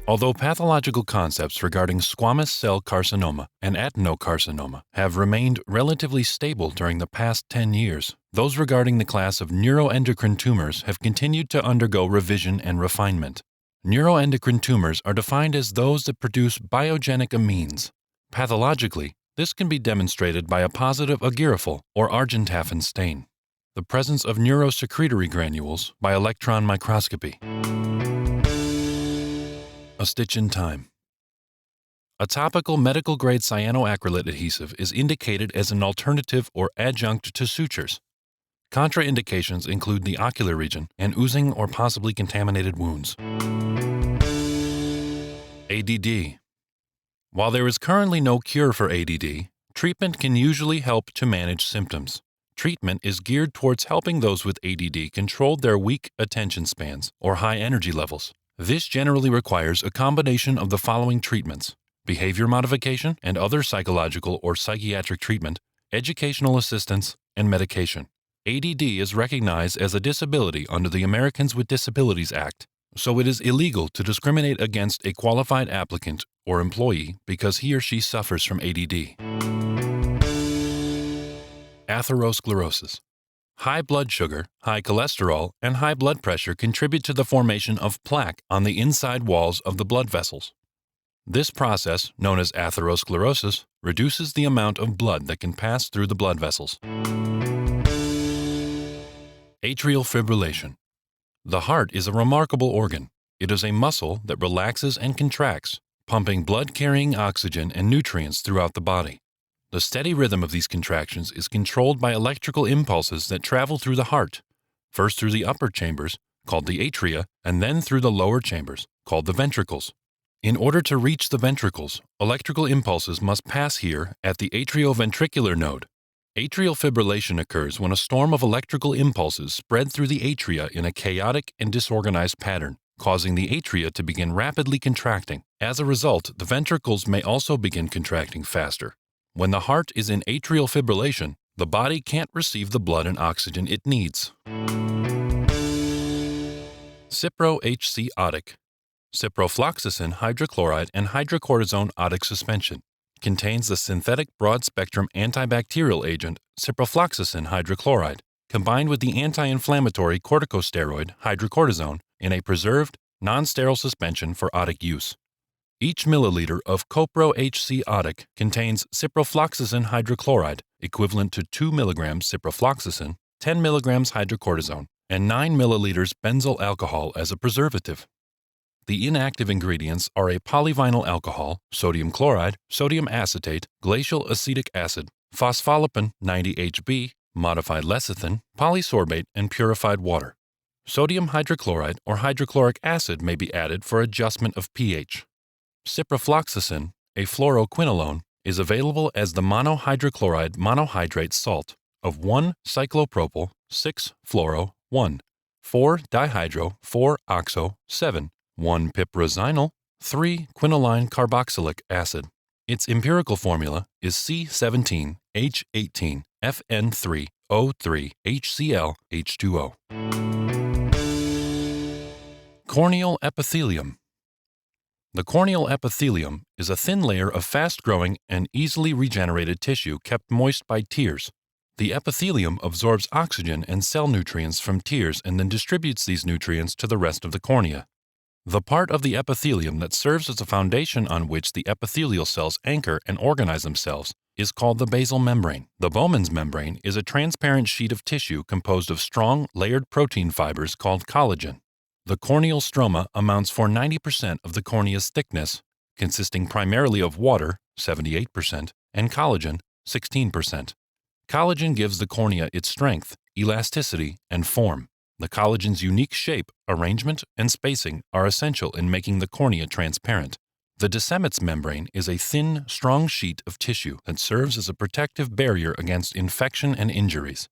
Although pathological concepts regarding squamous cell carcinoma and adenocarcinoma have remained relatively stable during the past 10 years, those regarding the class of neuroendocrine tumors have continued to undergo revision and refinement. Neuroendocrine tumors are defined as those that produce biogenic amines. Pathologically, this can be demonstrated by a positive agarifol or argentaphane stain, the presence of neurosecretory granules by electron microscopy. A stitch in time. A topical medical-grade cyanoacrylate adhesive is indicated as an alternative or adjunct to sutures. Contraindications include the ocular region and oozing or possibly contaminated wounds. ADD. While there is currently no cure for ADD, treatment can usually help to manage symptoms. Treatment is geared towards helping those with ADD control their weak attention spans or high energy levels. This generally requires a combination of the following treatments: behavior modification and other psychological or psychiatric treatment, educational assistance, and medication. ADD is recognized as a disability under the Americans with Disabilities Act, so it is illegal to discriminate against a qualified applicant or employee because he or she suffers from ADD. Atherosclerosis. High blood sugar, high cholesterol, and high blood pressure contribute to the formation of plaque on the inside walls of the blood vessels. This process, known as atherosclerosis, reduces the amount of blood that can pass through the blood vessels. Atrial fibrillation. The heart is a remarkable organ. It is a muscle that relaxes and contracts, pumping blood-carrying oxygen and nutrients throughout the body. The steady rhythm of these contractions is controlled by electrical impulses that travel through the heart, first through the upper chambers, called the atria, and then through the lower chambers, called the ventricles. In order to reach the ventricles, electrical impulses must pass here at the atrioventricular node. Atrial fibrillation occurs when a storm of electrical impulses spread through the atria in a chaotic and disorganized pattern, causing the atria to begin rapidly contracting. As a result, the ventricles may also begin contracting faster. When the heart is in atrial fibrillation, the body can't receive the blood and oxygen it needs. Cipro-HC-otic. Ciprofloxacin hydrochloride and hydrocortisone otic suspension contains the synthetic broad-spectrum antibacterial agent ciprofloxacin hydrochloride combined with the anti-inflammatory corticosteroid hydrocortisone in a preserved, non-sterile suspension for otic use. Each milliliter of Cipro-HC-otic contains ciprofloxacin hydrochloride, equivalent to 2 mg ciprofloxacin, 10 mg hydrocortisone, and 9 milliliters benzyl alcohol as a preservative. The inactive ingredients are a polyvinyl alcohol, sodium chloride, sodium acetate, glacial acetic acid, phospholipin 90HB, modified lecithin, polysorbate, and purified water. Sodium hydrochloride or hydrochloric acid may be added for adjustment of pH. Ciprofloxacin, a fluoroquinolone, is available as the monohydrochloride monohydrate salt of 1-cyclopropyl 6-fluoro 1, 4-dihydro 4-oxo 7, 1-piperazine 3-quinoline carboxylic acid. Its empirical formula is C17H18FN3O3HCl H2O. Corneal epithelium. The corneal epithelium is a thin layer of fast-growing and easily regenerated tissue kept moist by tears. The epithelium absorbs oxygen and cell nutrients from tears and then distributes these nutrients to the rest of the cornea. The part of the epithelium that serves as a foundation on which the epithelial cells anchor and organize themselves is called the basal membrane. The Bowman's membrane is a transparent sheet of tissue composed of strong, layered protein fibers called collagen. The corneal stroma amounts for 90% of the cornea's thickness, consisting primarily of water, 78%, and collagen, 16%. Collagen gives the cornea its strength, elasticity, and form. The collagen's unique shape, arrangement, and spacing are essential in making the cornea transparent. The Descemet's membrane is a thin, strong sheet of tissue that serves as a protective barrier against infection and injuries.